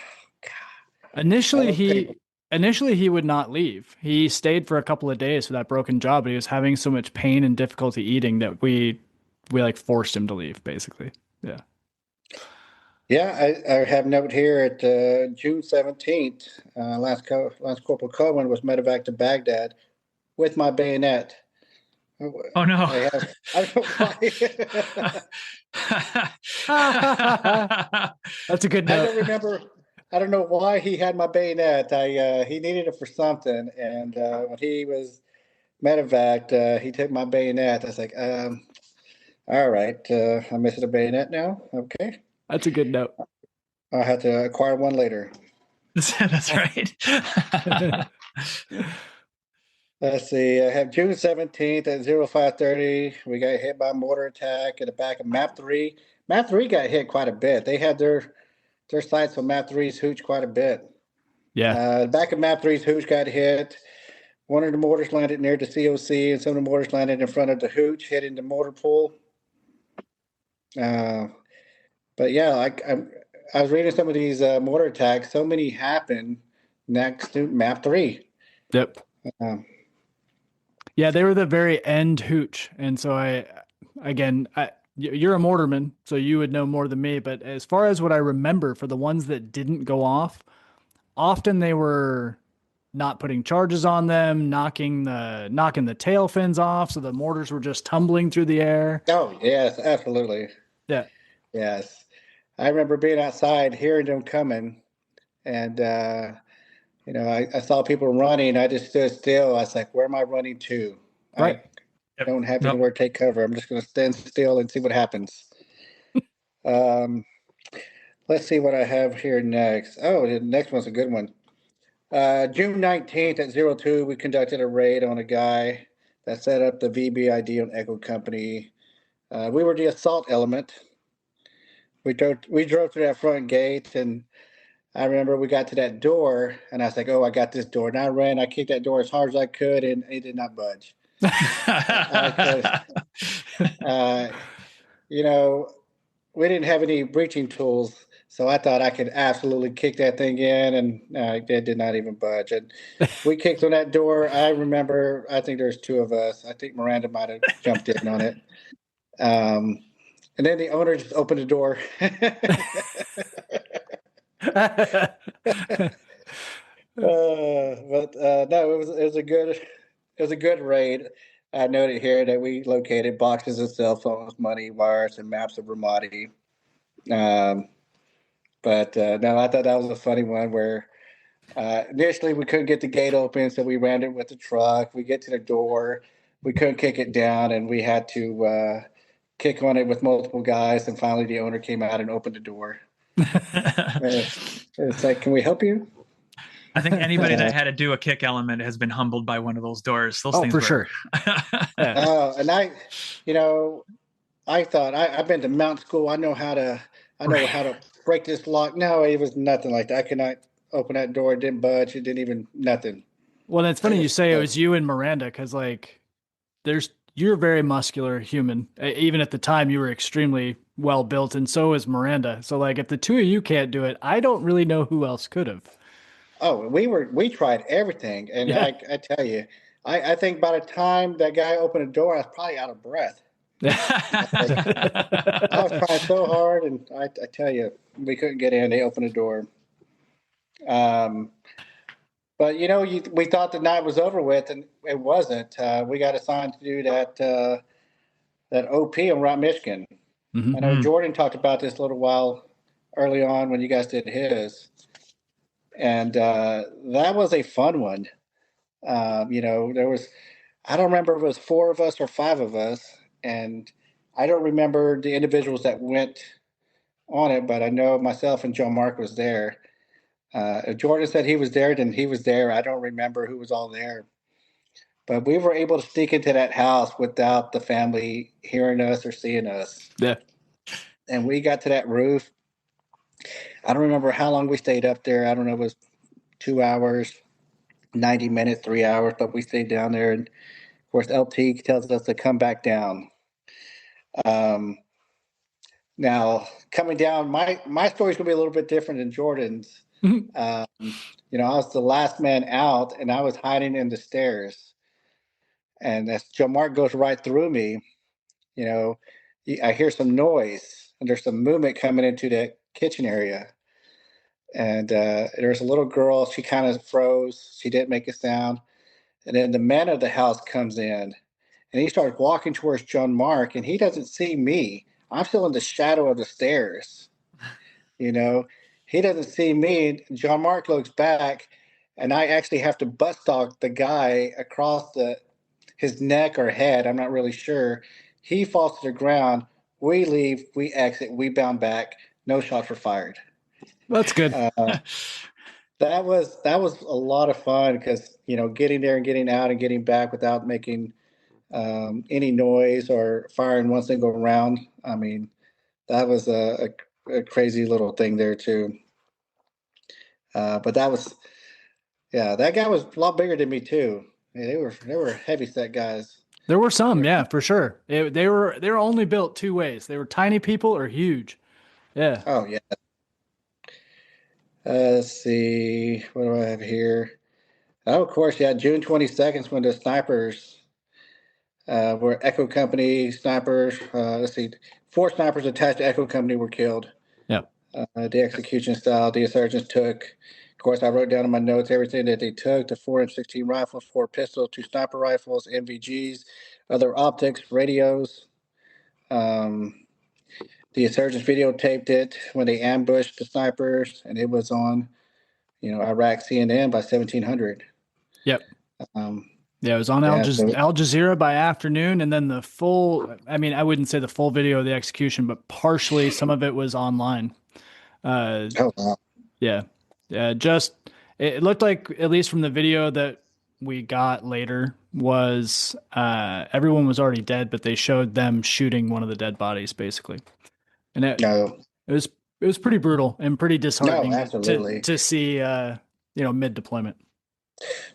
Initially, that he painful. initially he would not leave. He stayed for a couple of days for that broken jaw, but he was having so much pain and difficulty eating that we like forced him to leave, basically. Yeah. Yeah, I have note here at June 17th. Last Corporal Coleman was medevac to Baghdad with my bayonet. Oh no. I have. I don't know why. That's a good I note. don't remember. I don't know why he had my bayonet. He needed it for something, and when he was medevaced, he took my bayonet. I was like, all right, I'm missing a bayonet now. Okay, That's a good note. I'll have to acquire one later. That's right. Let's see. I have June 17th at 0530. We got hit by a mortar attack at the back of Map 3. Map 3 got hit quite a bit. They had their sights on Map 3's hooch quite a bit. Yeah. The back of Map 3's hooch got hit. One of the mortars landed near the COC, and some of the mortars landed in front of the hooch, hitting the mortar pool. But yeah, I was reading some of these mortar attacks. So many happen next to Map 3. Yep. Um, Yeah, they were the very end hooch. And so you're a mortarman, so you would know more than me. But as far as what I remember for the ones that didn't go off, often they were not putting charges on them, knocking the tail fins off, so the mortars were just tumbling through the air. oh, yes, absolutely. Yeah. Yes. I remember being outside, hearing them coming, and I saw people running. I just stood still. I was like, "Where am I running to? Right. I Yep. don't have Nope. anywhere to take cover. I'm just going to stand still and see what happens." Um, let's see what I have here next. Oh, the next one's a good one. June 19th at 02, we conducted a raid on a guy that set up the VBIED on Echo Company. We were the assault element. We drove to that front gate, and I remember we got to that door, and I was like, "Oh, I got this door." And I ran, I kicked that door as hard as I could, and it did not budge. Uh, you know, we didn't have any breaching tools, so I thought I could absolutely kick that thing in, and it did not even budge. And we kicked on that door. I remember, I think there's two of us. I think Miranda might have jumped in on it. And then the owner just opened the door. But no, it was a good raid. I noted here that we located boxes of cell phones, money, wires, and maps of Ramadi. Um, but no, I thought that was a funny one where initially we couldn't get the gate open, so we ran it with the truck. We get to the door, we couldn't kick it down, and we had to kick on it with multiple guys. And finally, the owner came out and opened the door. It's like, "Can we help you?" I think anybody that had to do a kick element has been humbled by one of those doors. Those things for were. sure. Yeah. And I thought I've been to mount school. I know how to break this lock. No, it was nothing like that. I could not open that door. It didn't budge. It didn't even nothing. Well, it's funny you say it was you and Miranda, because like you're a very muscular human. Even at the time, you were extremely well built, and so is Miranda. So like, if the two of you can't do it, I don't really know who else could have. Oh, we tried everything, and Yeah. I tell you, I think by the time that guy opened the door, I was probably out of breath. I was trying so hard, and I tell you, we couldn't get in. They opened the door. But we thought the night was over with, and it wasn't. We got assigned to do that OP in Rock, Michigan. I know Jordan talked about this a little while early on when you guys did his, and that was a fun one. There was, I don't remember if it was 4 of us or 5 of us, and I don't remember the individuals that went on it, but I know myself and Joe Mark was there. If Jordan said he was there, then he was there. I don't remember who was all there. But we were able to sneak into that house without the family hearing us or seeing us. Yeah. And we got to that roof. I don't remember how long we stayed up there. I don't know if it was 2 hours, 90 minutes, 3 hours, but we stayed down there. And of course, LT tells us to come back down. Now, coming down, my story's going to be a little bit different than Jordan's. I was the last man out, and I was hiding in the stairs. And as Joe Mark goes right through me, I hear some noise, and there's some movement coming into the kitchen area. And there's a little girl. She kind of froze. She didn't make a sound. And then the man of the house comes in, and he starts walking towards John Mark, and he doesn't see me. I'm still in the shadow of the stairs. He doesn't see me. John Mark looks back, and I actually have to butt stalk the guy across his neck or head. I'm not really sure. He falls to the ground. We leave. We exit. We bound back. No shots were fired. That's good. That was a lot of fun because getting there and getting out and getting back without making any noise or firing one single round. I mean, that was a crazy little thing there too. But that was, that guy was a lot bigger than me too. Yeah, they were heavy set guys. There were some, yeah, for sure. They were only built 2 ways. They were tiny people or huge. Yeah. Oh yeah. Let's see. What do I have here? Oh, of course, yeah. June 22nd when the snipers were Echo Company snipers. Let's see. 4 snipers attached to Echo Company were killed. Yeah. The execution style the insurgents took. Of course, I wrote down in my notes everything that they took: the 4.16 rifles, 4 pistols, 2 sniper rifles, NVGs, other optics, radios. The insurgents videotaped it when they ambushed the snipers, and it was on, Iraq CNN by 1700. Yep. Yeah, it was on Al Jazeera by afternoon, and then the full, I wouldn't say the full video of the execution, but partially some of it was online. Oh, wow. Yeah. It looked like, at least from the video that we got later, was everyone was already dead, but they showed them shooting one of the dead bodies, basically. And it was pretty brutal and pretty disheartening to see, mid-deployment.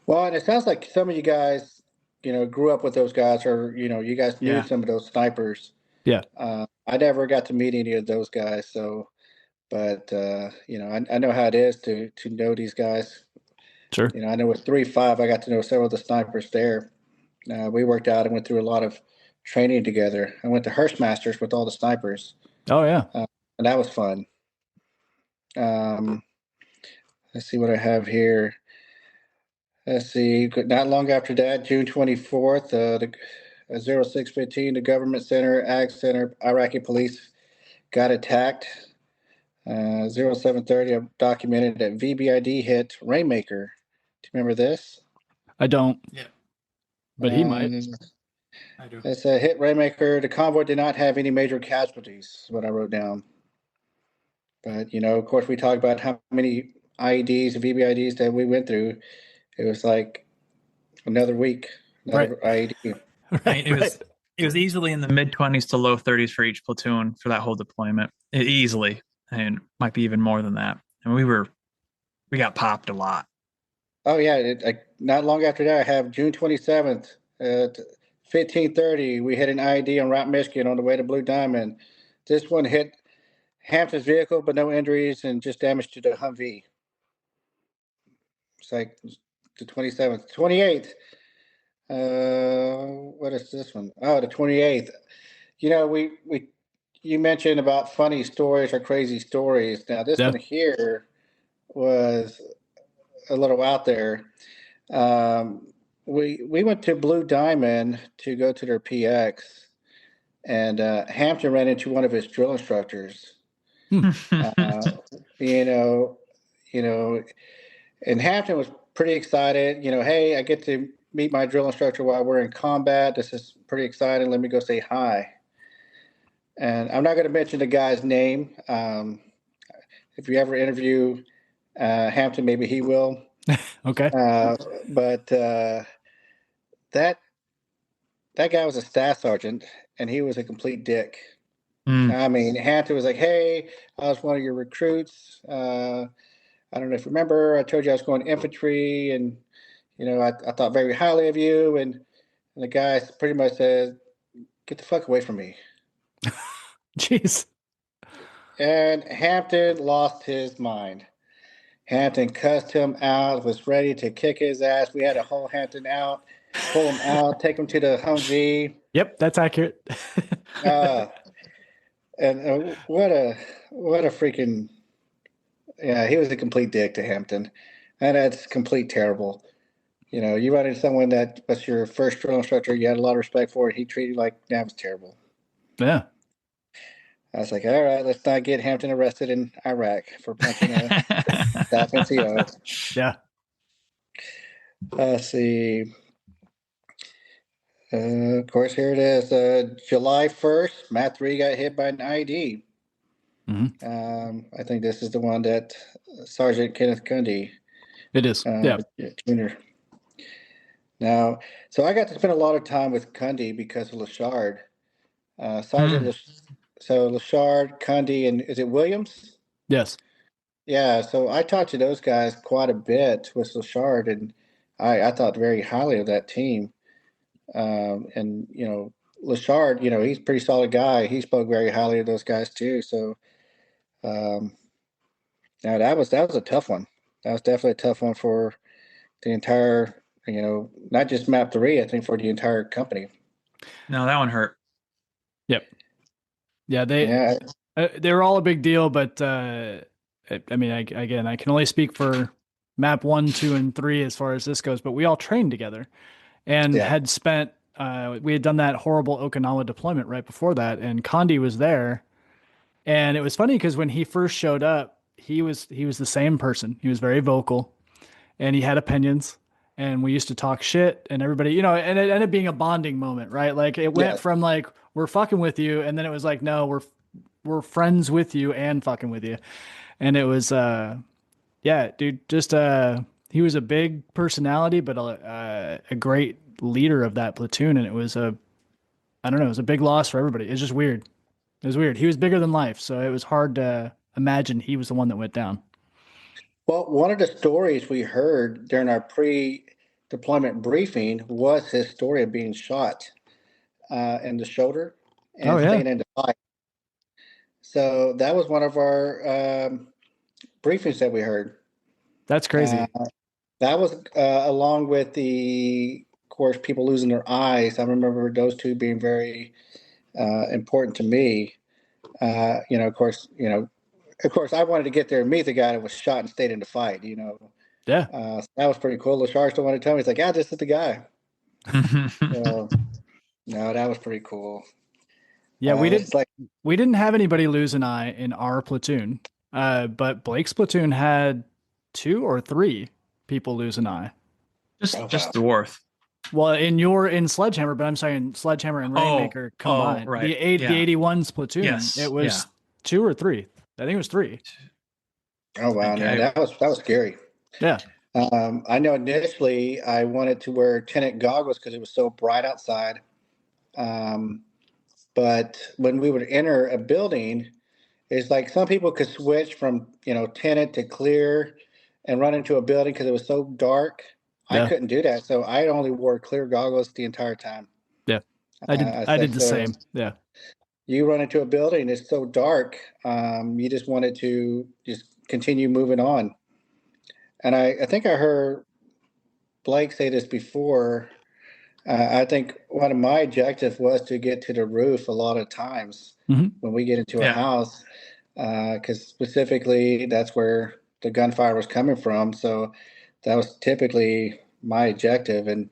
Well, and it sounds like some of you guys, grew up with those guys, or you guys knew some of those snipers. Yeah. I never got to meet any of those guys, so, but I know how it is to know these guys. Sure. I know with 3-5, I got to know several of the snipers there. We worked out and went through a lot of training together. I went to Hearstmasters with all the snipers. Oh yeah. And that was fun. Let's see what I have here. Let's see. Not long after that, June 24th, the 0615, the Government Center, Ag Center, Iraqi police got attacked. 0730, I've documented that VBIED hit Rainmaker. Do you remember this? I don't. Yeah. But he might. I do. It's a hit Rainmaker. The convoy did not have any major casualties, is what I wrote down. But, of course, we talked about how many IEDs and VBIEDs that we went through. It was like another week, another IED. Right. It was easily in the mid-20s to low 30s for each platoon for that whole deployment. Easily. And might be even more than that. And we got popped a lot. Oh, yeah. Not long after that, I have June 27th at 1530. We hit an IED on Route Michigan on the way to Blue Diamond. This one hit Hampton's vehicle, but no injuries and just damage to the Humvee. It's like the 27th. 28th, What is this one? Oh, the 28th. You know, you mentioned about funny stories or crazy stories. Now, this Yeah. one here was a little out there. Um, we went to Blue Diamond to go to their PX, and Hampton ran into one of his drill instructors. Uh, you know, you know, and Hampton was pretty excited. You know, hey, I get to meet my drill instructor while we're in combat. This is pretty exciting. Let me go say hi. And I'm not going to mention the guy's name. If you ever interview Hampton, maybe he will. Okay. Uh, but that that guy was a staff sergeant, and he was a complete dick. Mm. I mean, Hampton was like, "Hey, I was one of your recruits. I don't know if you remember. I told you I was going infantry, and I thought very highly of you." And the guy pretty much said, "Get the fuck away from me." Jeez. And Hampton lost his mind. Hampton cussed him out, was ready to kick his ass. We had to hold Hampton out, pull him out, take him to the Humvee. Yep, that's accurate. Uh, and what a freaking yeah, he was a complete dick to Hampton, and that's complete terrible. You know, you run into someone that was your first drill instructor, you had a lot of respect for, he treated you like that was terrible. Yeah. I was like, all right, let's not get Hampton arrested in Iraq for punching a staff NCO. Yeah. Let's see. Of course, here it is. July 1st, Matt 3 got hit by an ID. I think this is the one that Sergeant Kenneth Cundy, It is. Yeah. Jr. Now, so I got to spend a lot of time with Cundy because of Lashard. Sergeant, so Lashard, Cundy, and is it Williams? Yes. Yeah, so I talked to those guys quite a bit with Lashard, and I thought very highly of that team. And Lashard, he's a pretty solid guy. He spoke very highly of those guys too. So um, now that was a tough one. That was definitely a tough one for the entire, not just Map 3. I think for the entire company. No, that one hurt. Yep. Yeah, Yeah, they were all a big deal, but I mean, again, I can only speak for map 1, 2, and 3 as far as this goes, but we all trained together and yeah, had spent. We had done that horrible Okinawa deployment right before that, and Condi was there. And it was funny because when he first showed up, he was the same person. He was very vocal, and he had opinions. And we used to talk shit, and everybody, and it ended up being a bonding moment, right? Like it went yeah. from like we're fucking with you, and then it was like no, we're friends with you and fucking with you. And it was yeah, dude, just he was a big personality, but a great leader of that platoon, and it was I don't know, it was a big loss for everybody. It's just weird. It was weird. He was bigger than life, so it was hard to imagine he was the one that went down. Well, one of the stories we heard during our pre-deployment briefing was his story of being shot in the shoulder Oh and yeah, staying in the fight. So that was one of our briefings that we heard. that's Uh, crazy. that was along with of course, people losing their eyes. I remember those two being very important to me. Of course, I wanted to get there and meet the guy that was shot and stayed in the fight. Yeah, So that was pretty cool. Lashard still wanted to tell me, he's like, "Yeah, this is the guy." So, no, that was pretty cool. yeah. It's like, We didn't have anybody lose an eye in our platoon, but Blake's platoon had 2 or 3 people lose an eye. oh just wow, dwarf. Well, in Sledgehammer, but I'm sorry, in Sledgehammer and Rainmaker combined, right. the Yeah. 81's platoon, Yes. it Yeah. was 2 or 3. I think it was 3. oh wow, yeah, Okay. that was scary. Yeah. I know initially I wanted to wear tenant goggles because it was so bright outside. Um, but when we would enter a building, it's like some people could switch from tenant to clear and run into a building because it was so dark. I Yeah. couldn't do that, so I only wore clear goggles the entire time. Yeah. I I said, did the so same. Yeah. you run into a building, it's so dark, you just wanted to just continue moving on. And I think I heard Blake say this before. I think one of my objectives was to get to the roof a lot of times when we get into a Yeah. house, because specifically that's where the gunfire was coming from. So that was typically my objective. And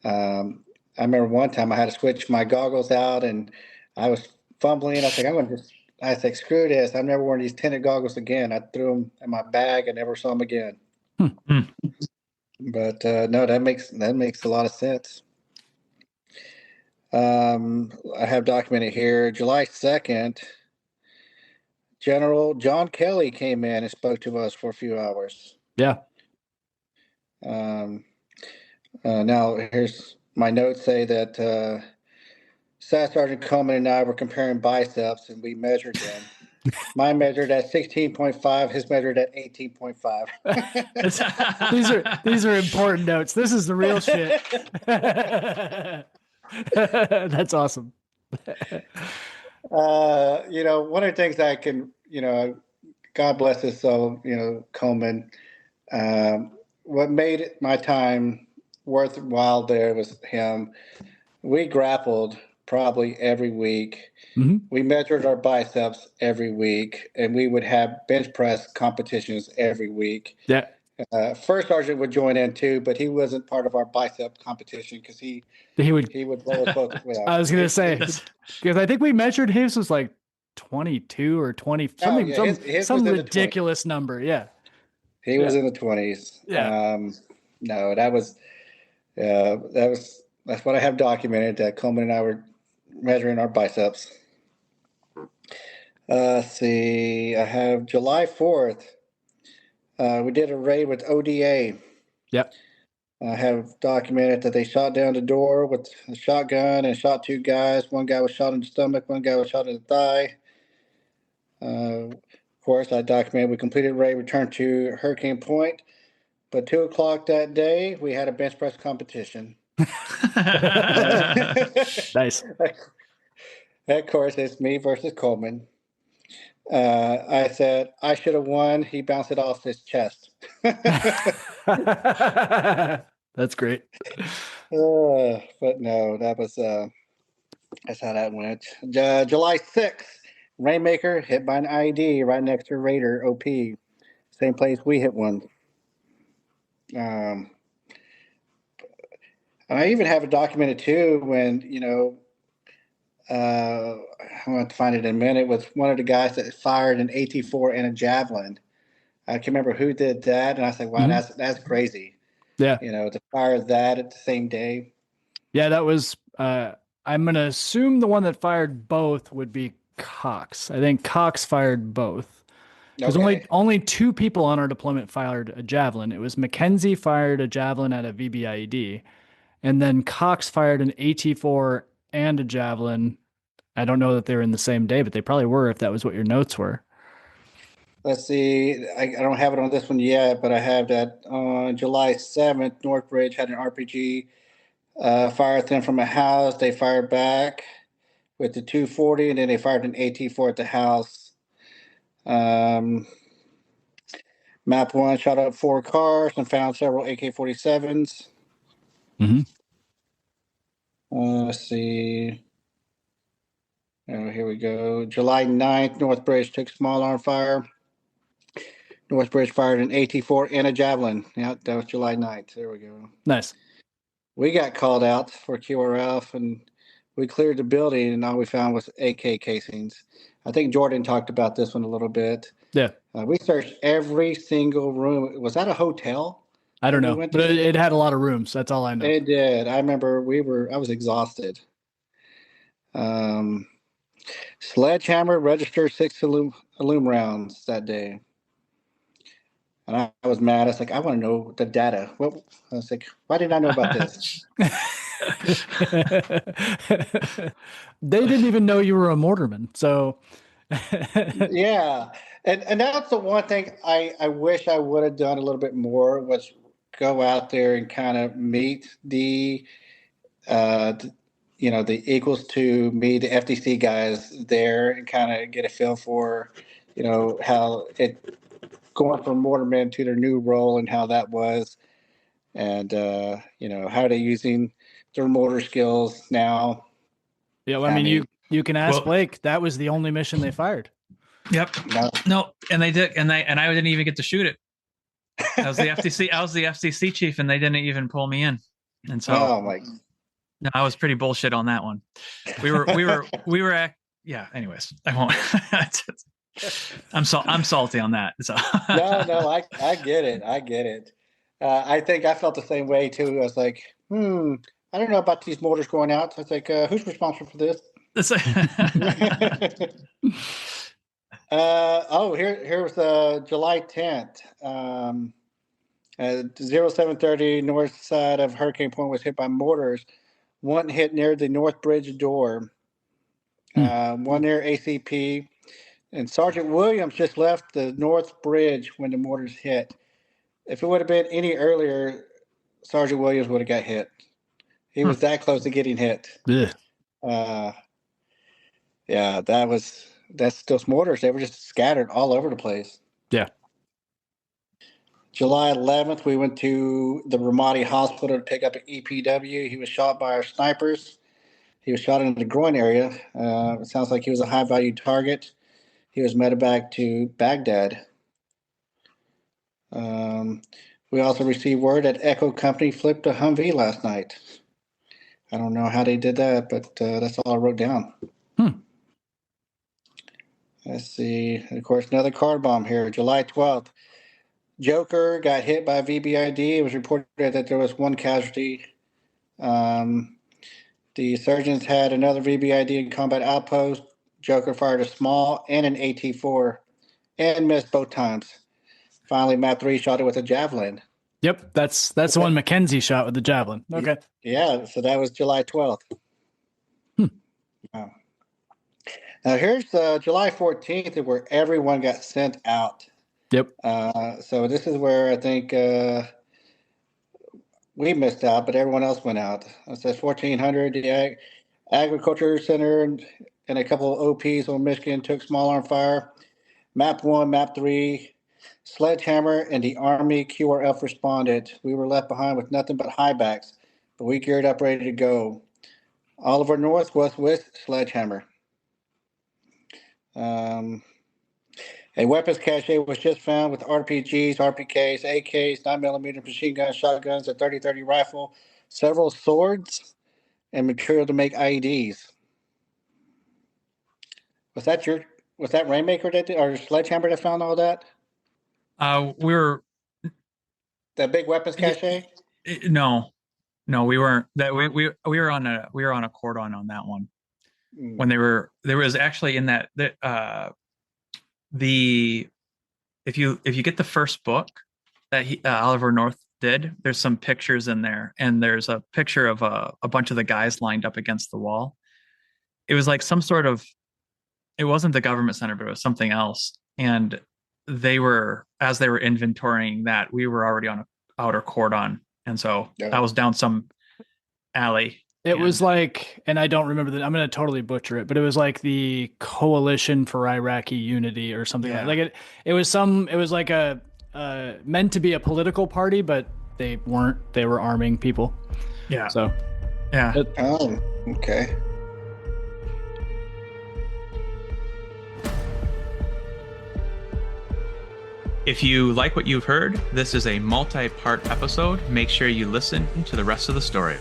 I remember one time I had to switch my goggles out, and I was fumbling. I was like, I was like, screw this. I'm never wearing these tinted goggles again. I threw them in my bag and never saw them again. But no, that makes a lot of sense. I have documented here July 2nd, General John Kelly came in and spoke to us for a few hours. Yeah. Now, here's my notes say that Staff Sergeant Coleman and I were comparing biceps and we measured them. Mine measured at 16.5, his measured at 18.5. These are important notes. This is the real shit. That's awesome. One of the things I can, God bless his soul, Coleman. What made my time worthwhile there was him. We grappled probably every week. We measured our biceps every week, and we would have bench press competitions every week. Yeah. First sergeant would join in too, but he wasn't part of our bicep competition because he would roll us both. I was gonna say, because I think we measured his was like 22 or 20 something, his some ridiculous number. Yeah, he was in the 20s. Yeah. No, that's what I have documented, that Coleman and I were measuring our biceps. Let's see, I have July 4th. We did a raid with ODA. Yep. I have documented that they shot down the door with a shotgun and shot two guys. One guy was shot in the stomach, one guy was shot in the thigh. Of course, I documented we completed raid, returned to Hurricane Point. But 2:00 that day, we had a bench press competition. Nice. Of course, it's me versus Coleman. I said I should have won. He bounced it off his chest. That's great. But no, that's how that went. July 6th, Rainmaker hit by an IED right next to Raider OP. Same place we hit one. I even have it documented too when, I'm going to find it in a minute, with one of the guys that fired an AT-4 and a javelin. I can't remember who did that, and I was like, wow, that's crazy. Yeah. To fire that at the same day. Yeah, that was, I'm going to assume the one that fired both would be Cox. I think Cox fired both. Because only two people on our deployment fired a javelin. It was Mackenzie fired a javelin at a VBIED, and then Cox fired an AT-4 and a javelin. I don't know that they were in the same day, but they probably were if that was what your notes were. Let's see. I don't have it on this one yet, but I have that on July 7th, Northbridge had an RPG fire at them from a house. They fired back with the 240, and then they fired an AT-4 at the house. Map 1 shot up 4 cars and found several AK-47s. Let's see. Oh, here we go. July 9th, Northbridge took small arm fire. Northbridge fired an AT-4 and a javelin. Yeah, that was July 9th. There we go. Nice. We got called out for QRF, and we cleared the building, and all we found was AK casings. I think Jordan talked about this one a little bit. Yeah. We searched every single room. Was that a hotel? I don't know, but it had a lot of rooms. That's all I know. It did. I remember I was exhausted. Sledgehammer registered 6 Illum rounds that day. And I was mad. I was like, I want to know the data. I was like, why didn't I know about this? They didn't even know you were a mortarman. So yeah. And that's the one thing I wish I would have done a little bit more, was go out there and kind of meet the equals to me, the FTC guys there, and kind of get a feel for, how it going from mortarmen to their new role and how that was, and how they're using their mortar skills now. Yeah, well, I mean, you can ask Well- Blake. That was the only mission they fired. Yep. No, and they did, and I didn't even get to shoot it. I was the FCC chief, and they didn't even pull me in. And so, Oh my! no, I was pretty bullshit on that one. We were. Yeah. Anyways, I won't. I'm salty on that. So No, I get it. I get it. I think I felt the same way too. I was like, I don't know about these mortars going out. So I was like, who's responsible for this? Here was July 10th. 0730 north side of Hurricane Point was hit by mortars. One hit near the North Bridge door. One near ACP. And Sergeant Williams just left the North Bridge when the mortars hit. If it would have been any earlier, Sergeant Williams would have got hit. He was that close to getting hit. Yeah, that's those mortars. They were just scattered all over the place. Yeah. July 11th, we went to the Ramadi hospital to pick up an EPW. He was shot by our snipers. He was shot in the groin area. It sounds like he was a high-value target. He was medevac to Baghdad. We also received word that Echo Company flipped a Humvee last night. I don't know how they did that, but that's all I wrote down. Let's see. Of course, another car bomb here. July 12th. Joker got hit by VBIED. It was reported that there was one casualty. The surgeons had another VBIED in combat outpost. Joker fired a small and an AT-4 and missed both times. Finally, Map 3 shot it with a javelin. Yep, that's the one Mackenzie shot with the javelin. Okay. Yeah, so that was July 12th. Wow. Now here's July 14th, where everyone got sent out. Yep. So this is where I think we missed out, but everyone else went out. It says 1400. The Agriculture Center and a couple of OPs on Michigan took small arm fire. Map 1, Map 3, Sledgehammer, and the Army QRF responded. We were left behind with nothing but highbacks, but we geared up ready to go. Oliver North was with Sledgehammer. A weapons cache was just found with RPGs, RPKs, AKs, 9mm machine guns, shotguns, a 30-30 rifle, several swords, and material to make IEDs. Was that Rainmaker that did, or Sledgehammer that found all that? We were That big weapons cache? No, we weren't. That we were on a cordon on that one. When there was actually in that if you get the first book that Oliver North did, there's some pictures in there, and there's a picture of a bunch of the guys lined up against the wall. It was like some sort of, it wasn't the government center, but it was something else. And as they were inventorying that, we were already on an outer cordon, and so that was down some alley. It was like, and I don't remember I'm going to totally butcher it, but it was like the Coalition for Iraqi Unity or something like it. It was like a meant to be a political party, but they weren't. They were arming people. Yeah. So. Yeah. Okay. If you like what you've heard, this is a multi-part episode. Make sure you listen to the rest of the story.